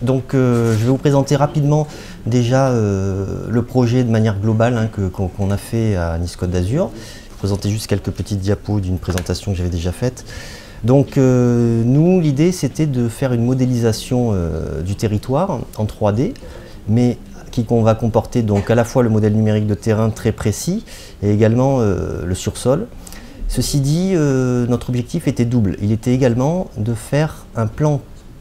Donc je vais vous présenter rapidement déjà le projet de manière globale hein, qu'on a fait à Nice Côte d'Azur. Je vais vous présenter juste quelques petites diapos d'une présentation que j'avais déjà faite. Donc nous, l'idée c'était de faire une modélisation du territoire en 3D, mais qui va comporter donc à la fois le modèle numérique de terrain très précis et également le sursol. Ceci dit, notre objectif était double. Il était également de faire un plan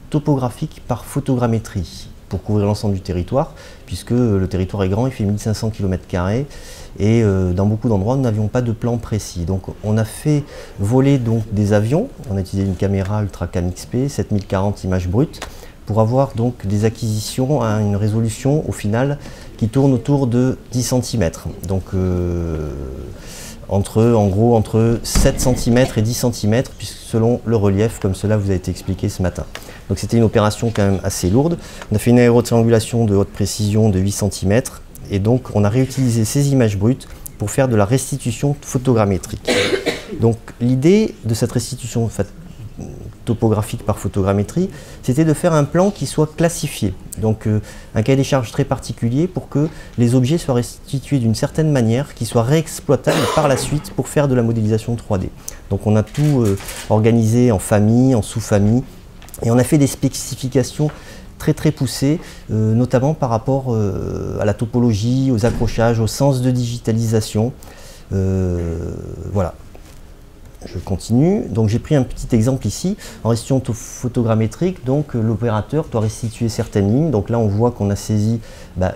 topographique par photogrammétrie pour couvrir l'ensemble du territoire, puisque le territoire est grand, il fait 1500 km² et dans beaucoup d'endroits nous n'avions pas de plan précis. Donc on a fait voler donc des avions, on a utilisé une caméra Ultracam XP, 7040 images brutes, pour avoir donc des acquisitions à une résolution au final qui tourne autour de 10 cm. Donc en gros entre 7 cm et 10 cm, puisque selon le relief, comme cela vous a été expliqué ce matin. Donc c'était une opération quand même assez lourde. On a fait une aérotriangulation de haute précision de 8 cm, et donc on a réutilisé ces images brutes pour faire de la restitution photogrammétrique. Donc l'idée de cette restitution topographique par photogrammétrie, c'était de faire un plan qui soit classifié. Donc un cahier des charges très particulier pour que les objets soient restitués d'une certaine manière, qui soient réexploitables par la suite pour faire de la modélisation 3D. Donc on a tout organisé en famille, en sous-famille, et on a fait des spécifications très poussées, notamment par rapport à la topologie, aux accrochages, au sens de digitalisation. Voilà. Je continue. Donc j'ai pris un petit exemple ici. En restitution photogrammétrique, donc l'opérateur doit restituer certaines lignes. Donc là on voit qu'on a saisi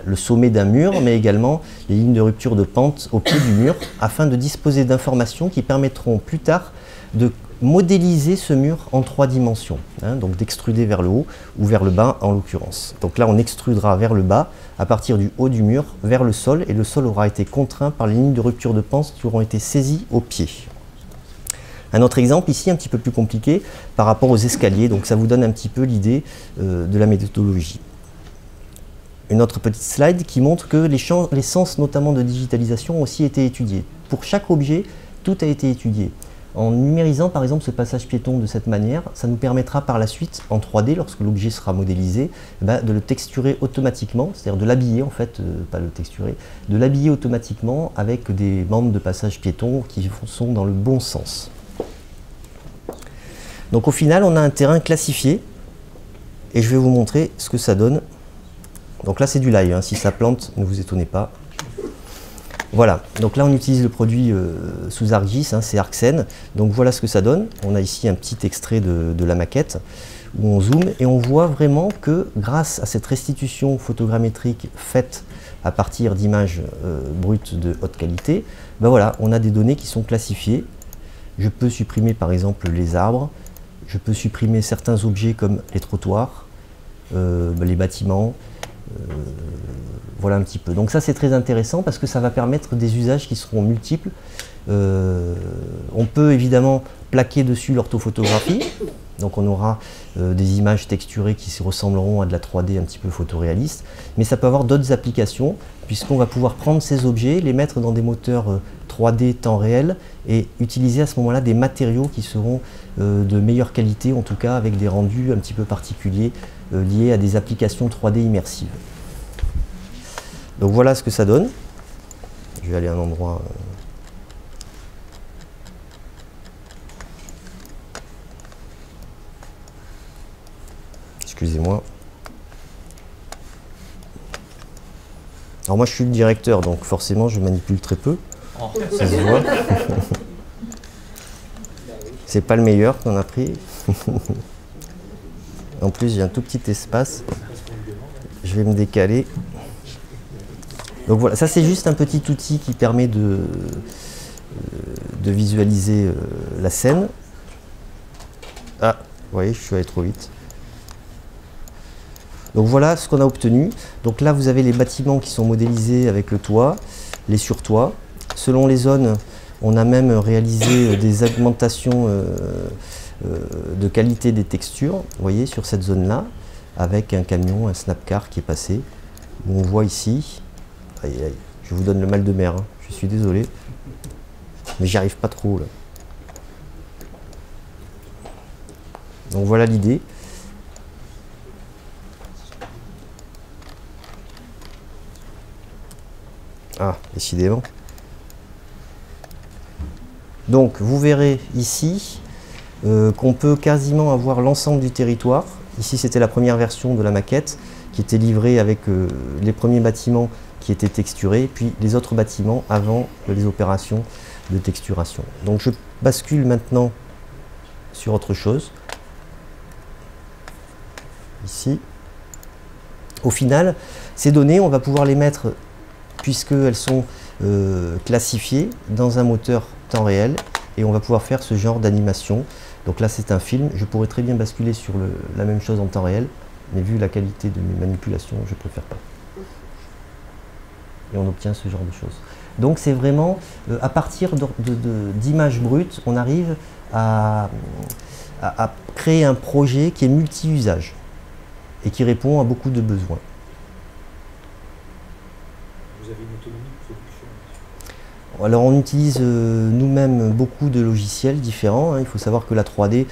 le sommet d'un mur, mais également les lignes de rupture de pente au pied du mur, afin de disposer d'informations qui permettront plus tard de modéliser ce mur en 3 dimensions, hein, donc d'extruder vers le haut ou vers le bas en l'occurrence. Donc là on extrudera vers le bas à partir du haut du mur vers le sol, et le sol aura été contraint par les lignes de rupture de pente qui auront été saisies au pied. Un autre exemple ici un petit peu plus compliqué par rapport aux escaliers, donc ça vous donne un petit peu l'idée de la méthodologie. Une autre petite slide qui montre que les sens notamment de digitalisation ont aussi été étudiés. Pour chaque objet, tout a été étudié. En numérisant par exemple ce passage piéton de cette manière, ça nous permettra par la suite en 3D, lorsque l'objet sera modélisé, de le texturer automatiquement, c'est-à-dire de l'habiller en fait, pas le texturer, de l'habiller automatiquement avec des bandes de passage piéton qui sont dans le bon sens. Donc au final, on a un terrain classifié, et je vais vous montrer ce que ça donne. Donc là c'est du live, hein. Si ça plante, ne vous étonnez pas. Voilà, donc là on utilise le produit sous ArcGIS, hein, c'est ArcScène. Donc voilà ce que ça donne. On a ici un petit extrait de la maquette où on zoome et on voit vraiment que grâce à cette restitution photogrammétrique faite à partir d'images brutes de haute qualité, voilà, on a des données qui sont classifiées. Je peux supprimer par exemple les arbres, je peux supprimer certains objets comme les trottoirs, les bâtiments, voilà un petit peu. Donc ça c'est très intéressant parce que ça va permettre des usages qui seront multiples. On peut évidemment plaquer dessus l'orthophotographie, donc on aura des images texturées qui ressembleront à de la 3D un petit peu photoréaliste, mais ça peut avoir d'autres applications puisqu'on va pouvoir prendre ces objets, les mettre dans des moteurs 3D temps réel et utiliser à ce moment-là des matériaux qui seront de meilleure qualité, en tout cas avec des rendus un petit peu particuliers liés à des applications 3D immersives. Donc voilà ce que ça donne. Je vais aller à un endroit... Excusez-moi. Alors moi je suis le directeur, donc forcément je manipule très peu. Ça se voit. C'est pas le meilleur qu'on a pris. En plus j'ai un tout petit espace. Je vais me décaler. Donc voilà, ça c'est juste un petit outil qui permet de visualiser la scène. Ah, vous voyez, je suis allé trop vite. Donc voilà ce qu'on a obtenu. Donc là vous avez les bâtiments qui sont modélisés avec le toit, les surtoits. Selon les zones, on a même réalisé des augmentations de qualité des textures, vous voyez, sur cette zone-là, avec un camion, un Snapcar qui est passé, où on voit ici, aïe, aïe, je vous donne le mal de mer, hein, je suis désolé, mais j'y arrive pas trop là. Donc voilà l'idée. Ah, décidément. Donc, vous verrez ici qu'on peut quasiment avoir l'ensemble du territoire. Ici, c'était la première version de la maquette qui était livrée avec les premiers bâtiments qui étaient texturés, puis les autres bâtiments avant les opérations de texturation. Donc, je bascule maintenant sur autre chose. Ici. Au final, ces données, on va pouvoir les mettre, puisqu'elles sont classifiées, dans un moteur temps réel, et on va pouvoir faire ce genre d'animation. Donc là, c'est un film. Je pourrais très bien basculer sur la même chose en temps réel, mais vu la qualité de mes manipulations, je préfère pas. Et on obtient ce genre de choses. Donc c'est vraiment, à partir d'images brutes, on arrive à créer un projet qui est multi-usage et qui répond à beaucoup de besoins. Vous avez une autonomie de production? Alors on utilise nous-mêmes beaucoup de logiciels différents, hein. Il faut savoir que la 3D,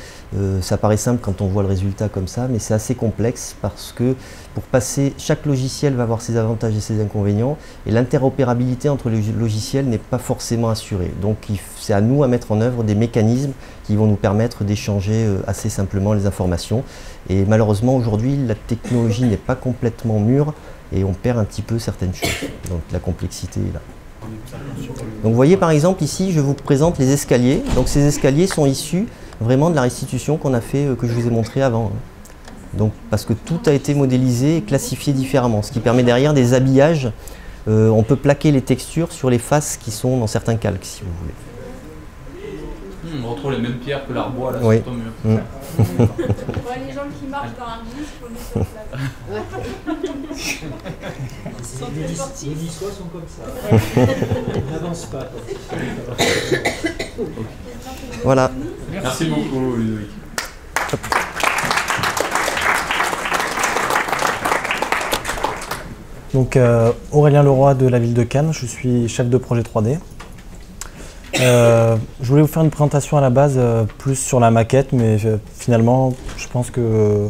ça paraît simple quand on voit le résultat comme ça, mais c'est assez complexe parce que pour passer, chaque logiciel va avoir ses avantages et ses inconvénients, et l'interopérabilité entre les logiciels n'est pas forcément assurée. Donc c'est à nous à mettre en œuvre des mécanismes qui vont nous permettre d'échanger assez simplement les informations. Et malheureusement aujourd'hui, la technologie n'est pas complètement mûre et on perd un petit peu certaines choses. Donc la complexité est là. Donc vous voyez par exemple ici, je vous présente les escaliers. Donc ces escaliers sont issus vraiment de la restitution qu'on a fait, que je vous ai montré avant. Donc parce que tout a été modélisé et classifié différemment, ce qui permet derrière des habillages. On peut plaquer les textures sur les faces qui sont dans certains calques, si vous voulez. On retrouve les mêmes pierres que l'arbois là Oui. sur ton mur. Ouais, les gens qui marchent dans un bus, il faut les sur place. Les Niçois sont comme ça. Ils n'avancent pas. Voilà. Merci beaucoup Ludovic. Donc Aurélien Leroy de la ville de Cannes, je suis chef de projet 3D. Je voulais vous faire une présentation à la base plus sur la maquette, mais finalement je pense que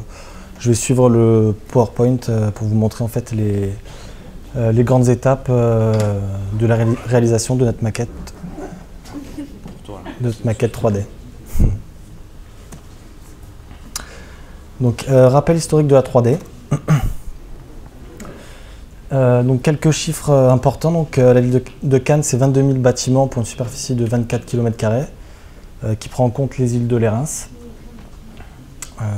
je vais suivre le PowerPoint pour vous montrer en fait les grandes étapes de la réalisation de notre maquette 3D. Donc rappel historique de la 3D. Donc quelques chiffres importants. Donc, la ville de Cannes, c'est 22 000 bâtiments pour une superficie de 24 km², qui prend en compte les îles de Lérins. Voilà.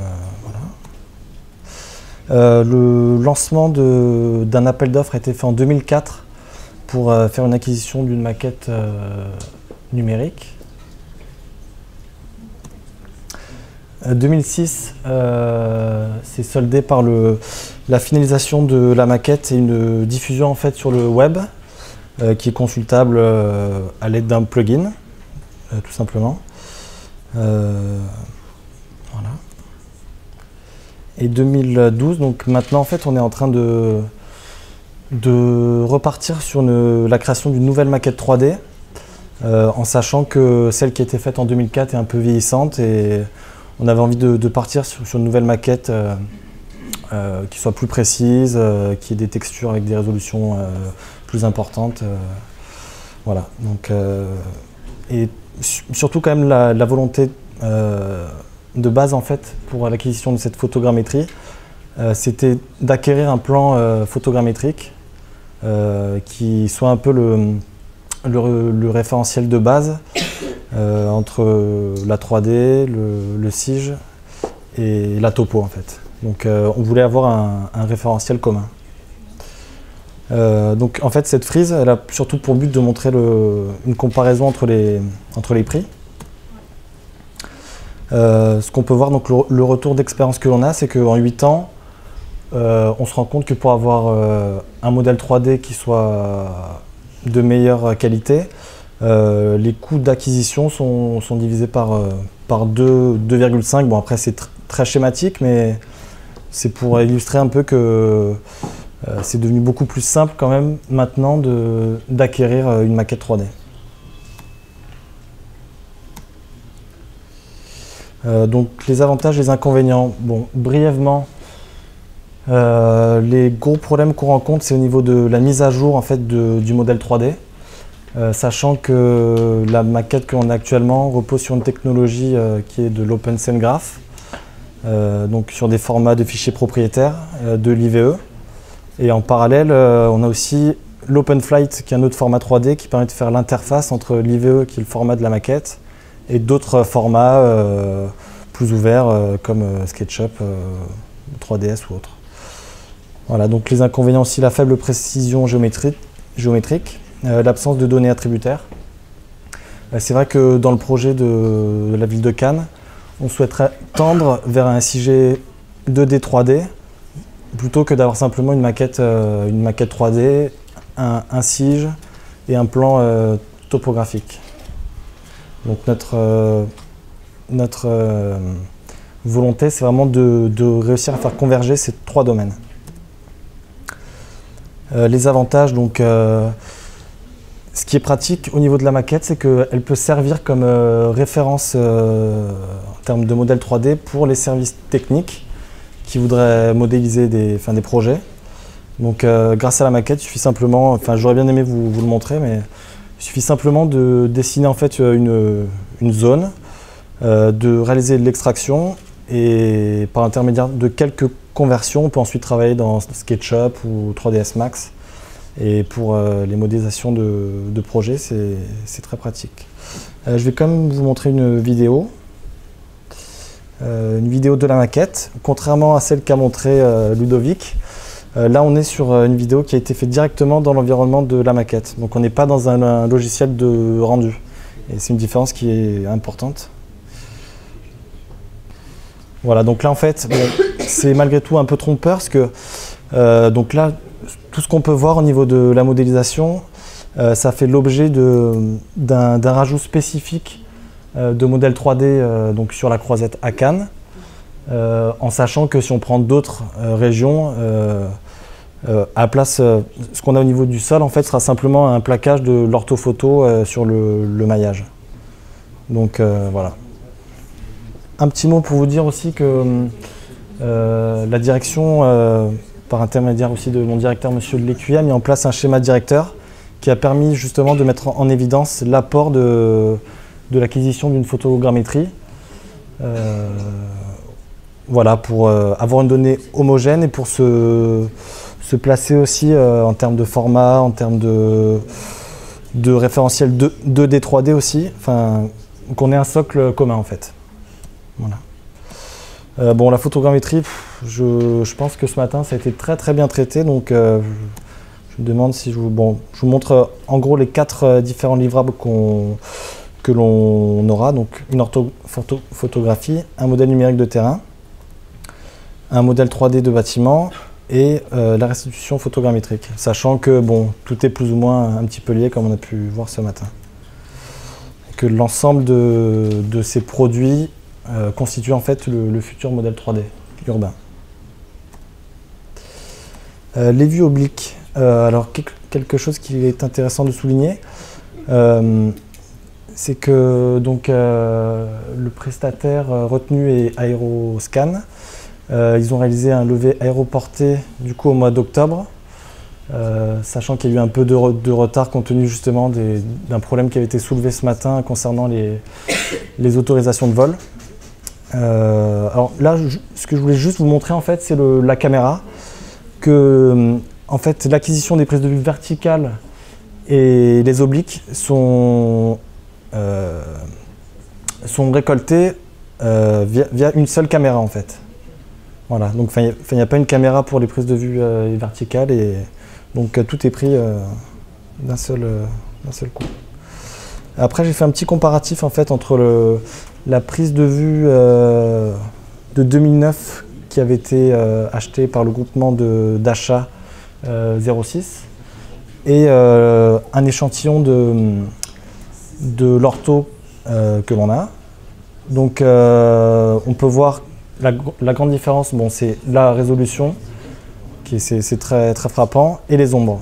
Le lancement d'un appel d'offres a été fait en 2004 pour faire une acquisition d'une maquette numérique. 2006, c'est soldé par la finalisation de la maquette et une diffusion en fait sur le web qui est consultable à l'aide d'un plugin, tout simplement. Voilà. Et 2012, donc maintenant en fait on est en train de repartir sur la création d'une nouvelle maquette 3D en sachant que celle qui a été faite en 2004 est un peu vieillissante et on avait envie de partir sur une nouvelle maquette qui soit plus précise, qui ait des textures avec des résolutions plus importantes. Voilà. Donc, et surtout quand même la volonté de base en fait pour l'acquisition de cette photogrammétrie, c'était d'acquérir un plan photogrammétrique qui soit un peu le référentiel de base entre la 3D, le SIG et la topo en fait. Donc on voulait avoir un référentiel commun. Donc en fait cette frise, elle a surtout pour but de montrer une comparaison entre les prix. Ce qu'on peut voir, donc le retour d'expérience que l'on a, c'est qu'en 8 ans, on se rend compte que pour avoir un modèle 3D qui soit de meilleure qualité, les coûts d'acquisition sont divisés par 2,5. Bon après c'est très schématique, mais c'est pour illustrer un peu que c'est devenu beaucoup plus simple quand même maintenant d'acquérir une maquette 3D. Donc les avantages et les inconvénients. Bon, brièvement, Les gros problèmes qu'on rencontre, c'est au niveau de la mise à jour en fait, du modèle 3D. Sachant que la maquette qu'on a actuellement repose sur une technologie qui est de l'OpenSceneGraph, donc sur des formats de fichiers propriétaires de l'IVE. Et en parallèle, on a aussi l'OpenFlight, qui est un autre format 3D qui permet de faire l'interface entre l'IVE, qui est le format de la maquette, et d'autres formats plus ouverts comme SketchUp, 3DS ou autre. Voilà, donc les inconvénients aussi, la faible précision géométrique, l'absence de données attributaires. C'est vrai que dans le projet de la ville de Cannes, on souhaiterait tendre vers un SIG 2D 3D plutôt que d'avoir simplement une maquette 3D, un SIG et un plan topographique. Donc notre volonté, c'est vraiment de réussir à faire converger ces trois domaines. Les avantages, donc, ce qui est pratique au niveau de la maquette, c'est qu'elle peut servir comme référence en termes de modèle 3D pour les services techniques qui voudraient modéliser des projets. Donc grâce à la maquette, il suffit simplement, enfin j'aurais bien aimé vous le montrer, mais il suffit simplement de dessiner en fait une zone, de réaliser de l'extraction et par l'intermédiaire de quelques conversions, on peut ensuite travailler dans SketchUp ou 3ds Max. Et pour les modélisations de projets, c'est très pratique. Je vais quand même vous montrer une vidéo de la maquette. Contrairement à celle qu'a montré Ludovic, là on est sur une vidéo qui a été faite directement dans l'environnement de la maquette. Donc on n'est pas dans un logiciel de rendu. Et c'est une différence qui est importante. Voilà, donc là en fait, c'est malgré tout un peu trompeur parce que donc là, tout ce qu'on peut voir au niveau de la modélisation, ça fait l'objet d'un rajout spécifique de modèle 3D donc sur la croisette à Cannes, en sachant que si on prend d'autres régions, à place, ce qu'on a au niveau du sol, en fait, sera simplement un plaquage de l'orthophoto sur le maillage. Donc voilà. Un petit mot pour vous dire aussi que la direction, par intermédiaire aussi de mon directeur, monsieur Lécuyer, a mis en place un schéma directeur qui a permis justement de mettre en évidence l'apport de l'acquisition d'une photogrammétrie. Voilà, pour avoir une donnée homogène et pour se placer aussi en termes de format, en termes de référentiel 2D, 3D aussi, enfin, qu'on ait un socle commun en fait. Voilà. Bon, la photogrammétrie, je pense que ce matin ça a été très bien traité, donc je me demande si je vous montre en gros les 4 différents livrables que l'on aura, donc une orthophotographie, un modèle numérique de terrain, un modèle 3D de bâtiment et la restitution photogrammétrique, sachant que bon, tout est plus ou moins un petit peu lié comme on a pu voir ce matin. Et que l'ensemble de ces produits constitue en fait le futur modèle 3D urbain. Les vues obliques. Alors quelque chose qui est intéressant de souligner, c'est que donc, le prestataire retenu est Aeroscan. Ils ont réalisé un levé aéroporté du coup au mois d'octobre, sachant qu'il y a eu un peu de retard compte tenu justement d'un problème qui avait été soulevé ce matin concernant les autorisations de vol. Alors là, ce que je voulais juste vous montrer en fait, c'est la caméra, que en fait l'acquisition des prises de vue verticales et les obliques sont récoltées via une seule caméra en fait. Voilà, donc il n'y a pas une caméra pour les prises de vue verticales et donc tout est pris d'un seul coup. Après j'ai fait un petit comparatif en fait entre la prise de vue de 2009 qui avait été achetée par le groupement d'achat 06 et un échantillon de l'ortho que l'on a. Donc on peut voir la grande différence, bon, c'est la résolution, c'est très frappant, et les ombres.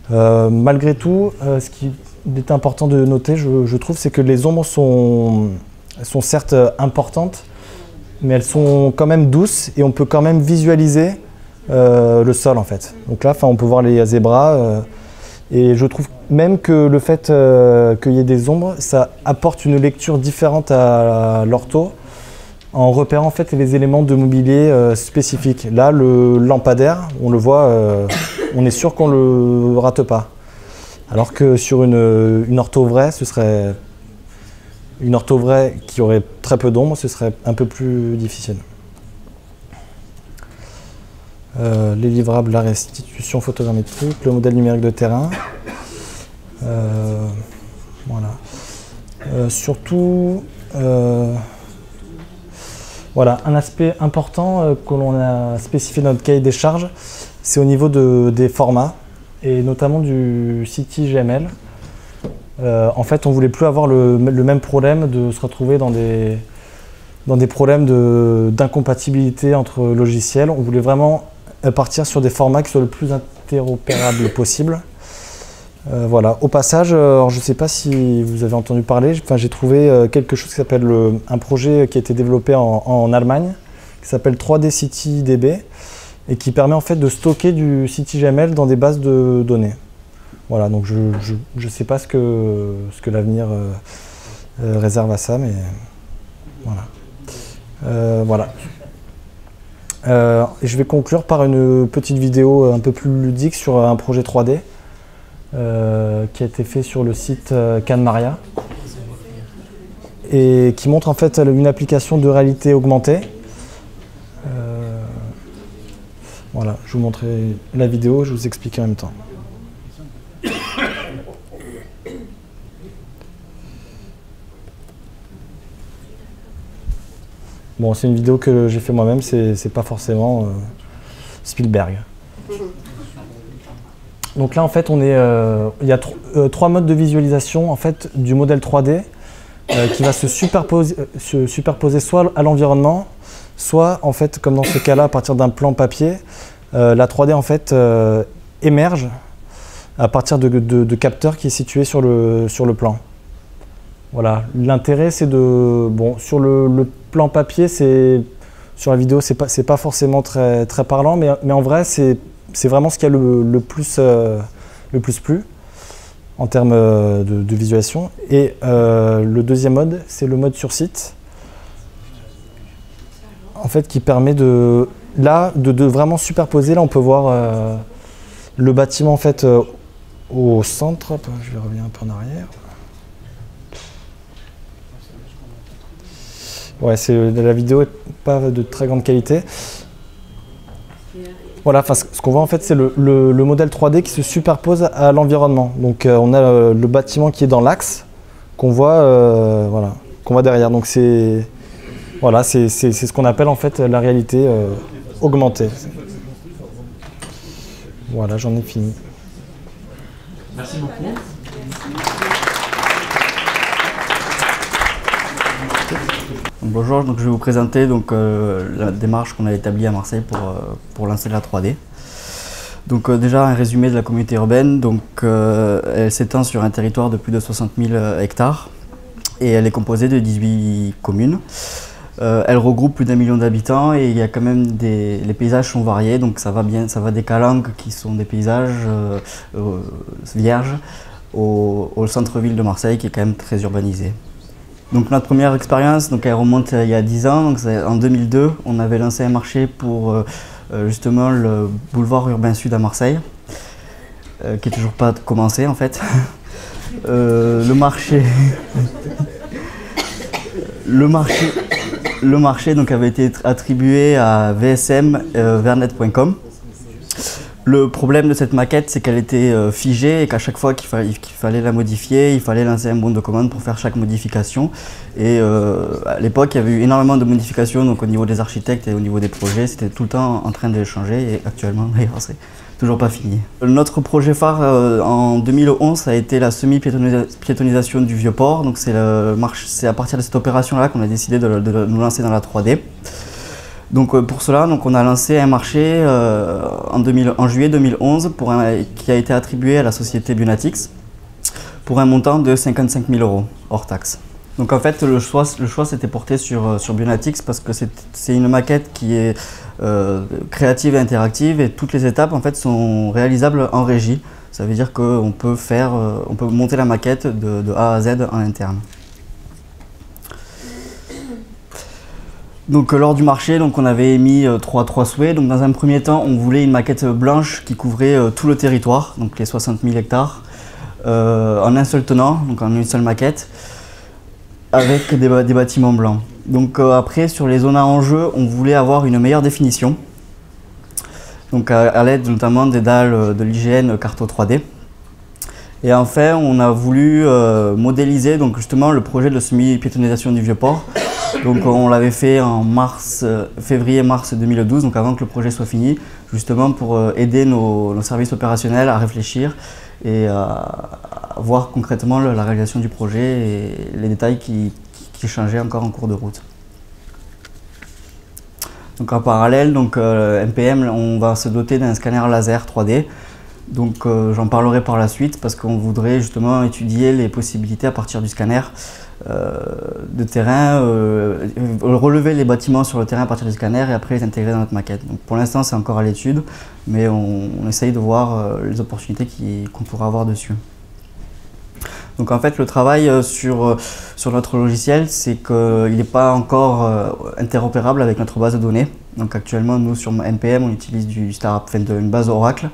Malgré tout, ce qui est important de noter, je trouve, c'est que les ombres sont certes importantes, mais elles sont quand même douces et on peut quand même visualiser le sol en fait. Donc là, on peut voir les zébras et je trouve même que le fait qu'il y ait des ombres, ça apporte une lecture différente à l'ortho en repérant en fait les éléments de mobilier spécifiques. Là, le lampadaire, on le voit, on est sûr qu'on ne le rate pas. Alors que sur une ortho vraie, ce serait une ortho vraie qui aurait très peu d'ombre, ce serait un peu plus difficile. Les livrables, la restitution photogrammétrique, le modèle numérique de terrain. Voilà. Surtout, voilà, un aspect important que l'on a spécifié dans notre cahier des charges, c'est au niveau des formats et notamment du CityGML. En fait, on ne voulait plus avoir le même problème de se retrouver dans des problèmes d'incompatibilité entre logiciels. On voulait vraiment partir sur des formats qui soient le plus interopérables possible. Voilà. Au passage, alors je ne sais pas si vous avez entendu parler, j'ai trouvé quelque chose qui s'appelle un projet qui a été développé en Allemagne, qui s'appelle 3D CityDB et qui permet en fait de stocker du CityGML dans des bases de données. Voilà, donc je ne sais pas ce que l'avenir réserve à ça, mais voilà. Voilà. Je vais conclure par une petite vidéo un peu plus ludique sur un projet 3D qui a été fait sur le site Canmaria et qui montre en fait une application de réalité augmentée. Voilà, je vous montrerai la vidéo, je vous explique en même temps. Bon, c'est une vidéo que j'ai fait moi-même, c'est pas forcément Spielberg. Donc là, en fait, il y a trois modes de visualisation en fait, du modèle 3D qui va se superposer soit à l'environnement, soit, en fait, comme dans ce cas-là, à partir d'un plan papier, la 3D en fait, émerge à partir de capteurs qui est situé sur le plan. Voilà. L'intérêt, c'est de... Bon, sur le plan papier, sur la vidéo, c'est pas forcément très parlant, mais en vrai, c'est vraiment ce qui a le plus plu en termes de visualisation. Et le deuxième mode, c'est le mode sur site, en fait, qui permet de vraiment superposer. Là, on peut voir le bâtiment en fait au centre. Je vais revenir un peu en arrière. Ouais, la vidéo n'est pas de très grande qualité. Voilà, ce qu'on voit en fait, c'est le modèle 3D qui se superpose à l'environnement. Donc on a le bâtiment qui est dans l'axe qu'on voit, qu'on voit derrière. Donc c'est ce qu'on appelle en fait la réalité augmentée. Voilà, j'en ai fini. Merci beaucoup. Bonjour, donc je vais vous présenter la démarche qu'on a établie à Marseille pour lancer la 3D. Donc déjà un résumé de la communauté urbaine, elle s'étend sur un territoire de plus de 60 000 hectares et elle est composée de 18 communes. Elle regroupe plus d'1 million d'habitants et il y a quand même les paysages sont variés, donc ça va des calanques qui sont des paysages vierges au centre-ville de Marseille qui est quand même très urbanisé. Donc notre première expérience, elle remonte il y a 10 ans, donc en 2002, on avait lancé un marché pour justement le boulevard urbain sud à Marseille, qui n'est toujours pas commencé en fait. Le marché donc, avait été attribué à VSM Vernet.com. Le problème de cette maquette, c'est qu'elle était figée et qu'à chaque fois qu'il fallait la modifier, il fallait lancer un bon de commande pour faire chaque modification. Et à l'époque, il y avait eu énormément de modifications donc au niveau des architectes et au niveau des projets. C'était tout le temps en train de changer et actuellement, d'ailleurs, c'est toujours pas fini. Notre projet phare en 2011, ça a été la semi-piétonisation du Vieux-Port. Donc c'est à partir de cette opération-là qu'on a décidé de nous lancer dans la 3D. Donc pour cela, on a lancé un marché en juillet 2011 qui a été attribué à la société Bunatix pour un montant de 55 000 € hors taxe. Donc en fait, le choix s'était porté sur Bionatics parce que c'est une maquette qui est créative et interactive et toutes les étapes en fait sont réalisables en régie. Ça veut dire qu'on peut monter la maquette de A à Z en interne. Donc lors du marché, donc, on avait émis trois souhaits. Donc dans un premier temps, on voulait une maquette blanche qui couvrait tout le territoire, donc les 60 000 hectares, en un seul tenant, donc en une seule maquette, avec des bâtiments blancs. Donc après, sur les zones à enjeu, on voulait avoir une meilleure définition, donc à l'aide notamment des dalles de l'IGN Carto 3D. Et enfin, on a voulu modéliser donc, justement le projet de semi-piétonisation du Vieux-Port. Donc on l'avait fait en février-mars 2012, donc avant que le projet soit fini, justement pour aider nos services opérationnels à réfléchir et à voir concrètement la réalisation du projet et les détails qui changeaient encore en cours de route. Donc en parallèle, donc, MPM, on va se doter d'un scanner laser 3D. Donc j'en parlerai par la suite parce qu'on voudrait justement étudier les possibilités à partir du scanner de terrain, relever les bâtiments sur le terrain à partir du scanner et après les intégrer dans notre maquette. Donc pour l'instant c'est encore à l'étude, mais on essaye de voir les opportunités qu'on pourra avoir dessus. Donc en fait le travail sur notre logiciel, c'est qu'il n'est pas encore interopérable avec notre base de données. Donc actuellement nous sur NPM on utilise une base Oracle.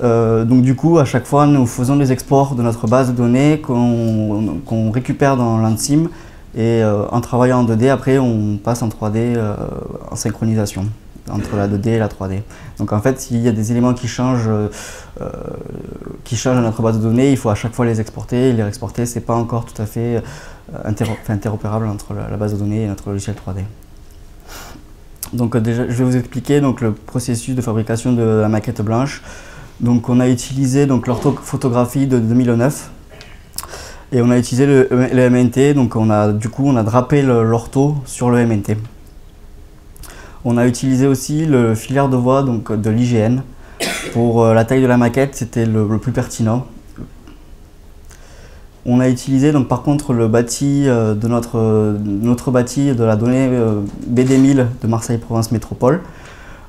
Donc du coup, à chaque fois, nous faisons des exports de notre base de données qu'on récupère dans l'ANSIM et en travaillant en 2D, après on passe en 3D en synchronisation entre la 2D et la 3D. Donc en fait, s'il y a des éléments qui changent dans notre base de données, il faut à chaque fois les exporter. Et les exporter, c'est pas encore tout à fait interopérable entre la base de données et notre logiciel 3D. Donc déjà, je vais vous expliquer donc, le processus de fabrication de la maquette blanche. Donc on a utilisé l'orthophotographie de 2009 et on a utilisé le MNT, donc on a drapé l'ortho sur le MNT. On a utilisé aussi le filaire de voie donc, de l'IGN. Pour la taille de la maquette, c'était le plus pertinent. On a utilisé donc, par contre le bâti de notre bâti de la donnée BD1000 de Marseille-Provence Métropole,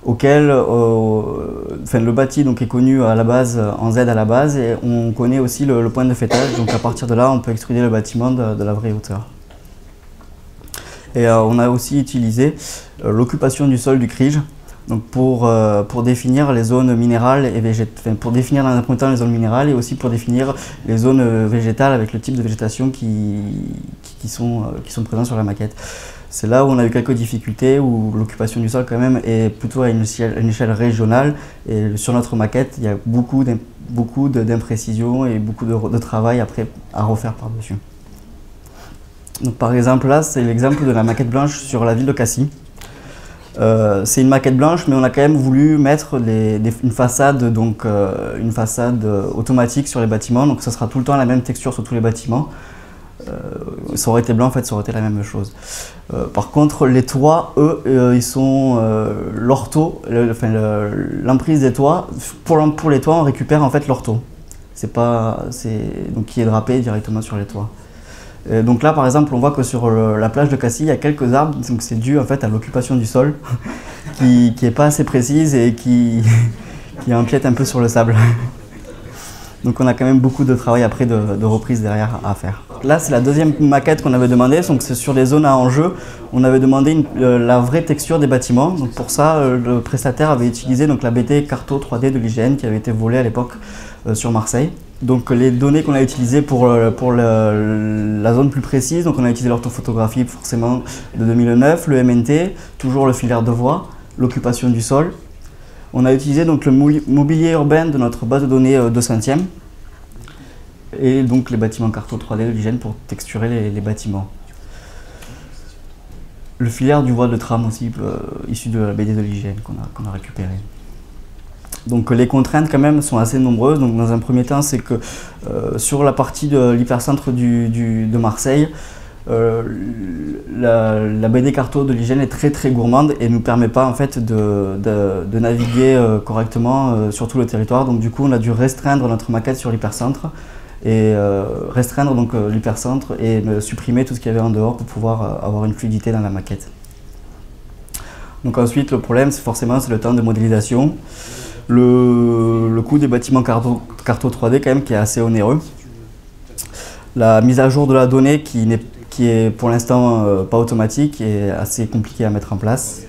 auquel le bâti donc, est connu à la base, en Z à la base, et on connaît aussi le point de fêtage, donc à partir de là on peut extruder le bâtiment de la vraie hauteur. Et on a aussi utilisé l'occupation du sol du CRIJ donc pour définir les zones minérales et végétales, pour définir dans un premier temps les zones minérales et aussi pour définir les zones végétales avec le type de végétation qui sont présents sur la maquette. C'est là où on a eu quelques difficultés, où l'occupation du sol quand même est plutôt à une échelle régionale. Et sur notre maquette, il y a beaucoup d'imprécisions et beaucoup de travail après à refaire par-dessus. Donc par exemple là, c'est l'exemple de la maquette blanche sur la ville de Cassis. C'est une maquette blanche, mais on a quand même voulu mettre une façade automatique sur les bâtiments. Donc ça sera tout le temps la même texture sur tous les bâtiments. Ça aurait été blanc, en fait, ça aurait été la même chose. Par contre, les toits, eux, ils sont l'emprise des toits. Pour les toits, on récupère en fait l'ortho. Donc qui est drapé directement sur les toits. Donc là, par exemple, on voit que sur la plage de Cassis, il y a quelques arbres. Donc c'est dû en fait à l'occupation du sol, qui est pas assez précise et qui empiète un peu sur le sable. Donc on a quand même beaucoup de travail après de reprise derrière à faire. Là c'est la deuxième maquette qu'on avait demandé, donc c'est sur les zones à enjeu. On avait demandé la vraie texture des bâtiments. Donc pour ça le prestataire avait utilisé donc, la BT Carto 3D de l'IGN qui avait été volée à l'époque sur Marseille. Donc les données qu'on a utilisées pour la zone plus précise, donc on a utilisé l'orthophotographie forcément de 2009, le MNT, toujours le filaire de voie, l'occupation du sol. On a utilisé donc le mobilier urbain de notre base de données 200e et donc les bâtiments Carto 3D de l'IGN pour texturer les bâtiments. Le filaire du voie de tram aussi, issu de la BD de l'IGN qu'on a récupéré. Donc les contraintes quand même sont assez nombreuses. Donc, dans un premier temps, c'est que sur la partie de l'hypercentre de Marseille, la BD Carto de l'IGN est très gourmande et ne nous permet pas en fait de naviguer correctement sur tout le territoire. Donc du coup on a dû restreindre notre maquette sur l'hypercentre et restreindre donc l'hypercentre et supprimer tout ce qu'il y avait en dehors pour pouvoir avoir une fluidité dans la maquette. Donc ensuite, le problème, c'est forcément le temps de modélisation. Le coût des bâtiments carto 3D quand même qui est assez onéreux. La mise à jour de la donnée qui est pour l'instant pas automatique est assez compliquée à mettre en place.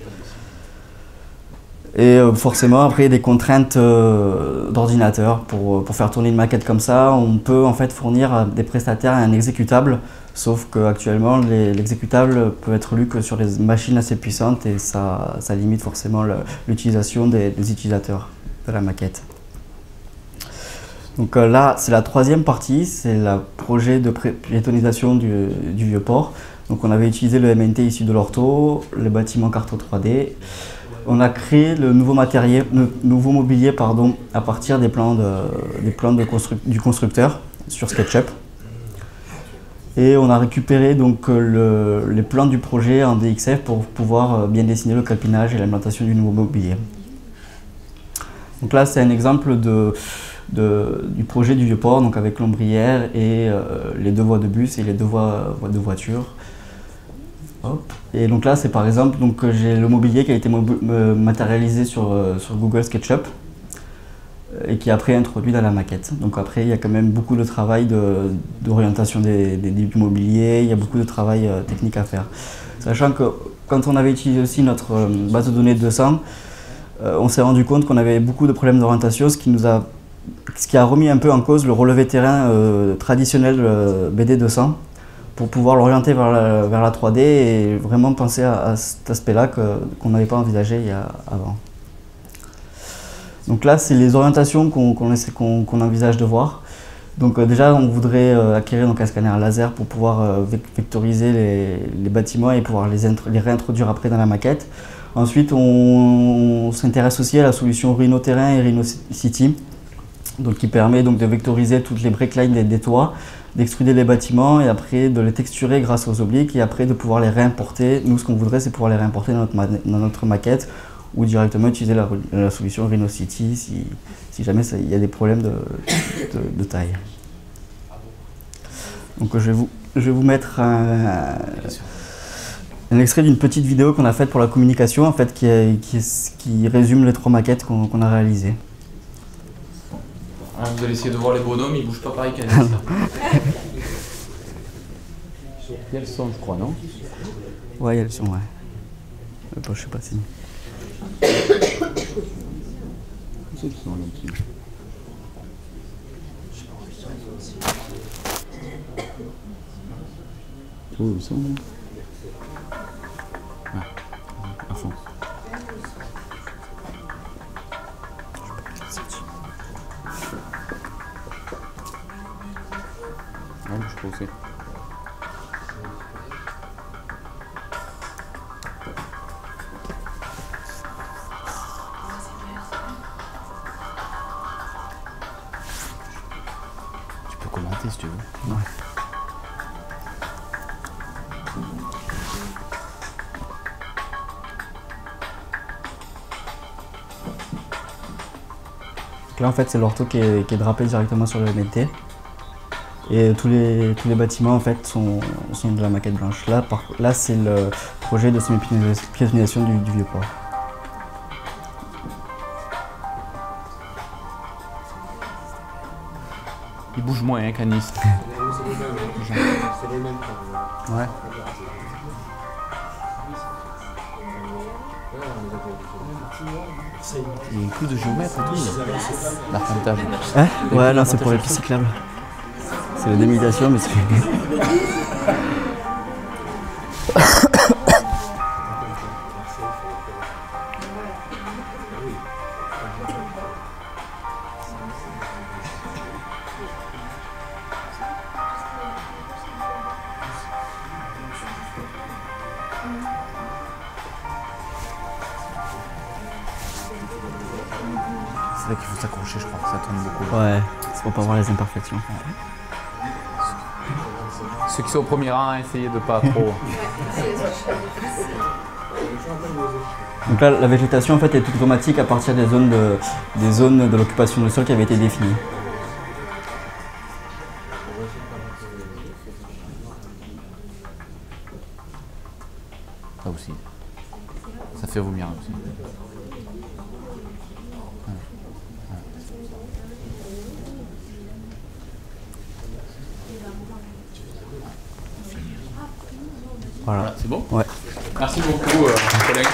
Et forcément, après, des contraintes d'ordinateur. Pour faire tourner une maquette comme ça, on peut en fait fournir à des prestataires un exécutable, sauf qu'actuellement, l'exécutable peut être lu que sur des machines assez puissantes et ça limite forcément l'utilisation des utilisateurs de la maquette. Donc là, c'est la troisième partie, c'est le projet de piétonisation du Vieux-Port. Donc on avait utilisé le MNT issu de l'ortho, les bâtiments carto 3D. On a créé le nouveau mobilier à partir des plans du constructeur sur SketchUp. Et on a récupéré donc les plans du projet en DXF pour pouvoir bien dessiner le calpinage et l'implantation du nouveau mobilier. Donc là, c'est un exemple du projet du Vieux-Port, donc avec l'ombrière et les 2 voies de bus et les 2 voies de voiture. Hop. Et donc là, c'est par exemple, j'ai le mobilier qui a été matérialisé sur Google SketchUp et qui est après introduit dans la maquette. Donc après, il y a quand même beaucoup de travail d'orientation du mobilier, il y a beaucoup de travail technique à faire. Sachant que quand on avait utilisé aussi notre base de données 200, on s'est rendu compte qu'on avait beaucoup de problèmes d'orientation, ce qui a remis un peu en cause le relevé terrain traditionnel BD 200 pour pouvoir l'orienter vers la 3D et vraiment penser à cet aspect-là qu'on n'avait pas envisagé avant. Donc là, c'est les orientations qu'on envisage de voir. Donc déjà, on voudrait acquérir un scanner laser pour pouvoir vectoriser les bâtiments et pouvoir les réintroduire après dans la maquette. Ensuite, on s'intéresse aussi à la solution Rhino Terrain et Rhino City, donc qui permet donc de vectoriser toutes les breaklines des toits, d'extruder les bâtiments et après de les texturer grâce aux obliques et après de pouvoir les réimporter. Nous, ce qu'on voudrait, c'est pouvoir les réimporter dans notre maquette ou directement utiliser la solution Rhino City si jamais il y a des problèmes de taille. Donc je vais vous mettre un extrait d'une petite vidéo qu'on a faite pour la communication, en fait, qui résume les 3 maquettes qu'on a réalisées. Vous allez essayer de voir les bonhommes, ils bougent pas pareil qu'à ça. Il y a le son, je crois, non? Ouais, il y a le son, ouais. Je sais pas si... C'est le son, là, petit. Oh, le son, là. Ah, à fond. Ouais, je crois aussi. Tu peux commenter si tu veux. Ouais. Donc là, en fait, c'est l'ortho qui est drapé directement sur le MNT. Et tous les bâtiments en fait sont de la maquette blanche. Là c'est le projet de semi-piétonisation du Vieux-Port. Il bouge moins, hein, Canis. C'est les mêmes. Ouais. Il y a un coup de géomètre et tout. L'arpentage. Hein? Ouais, là c'est pour les pistes cyclables. C'est la démitation, mais c'est... C'est là qu'il faut s'accrocher, je crois. Ça tourne beaucoup. Ouais, c'est pour pas voir les imperfections. Ceux qui sont au premier rang, essayez de pas trop. Donc là, la végétation en fait est toute automatique à partir des zones de l'occupation du sol qui avaient été définies. Voilà, c'est bon. Ouais. Merci beaucoup, collègue.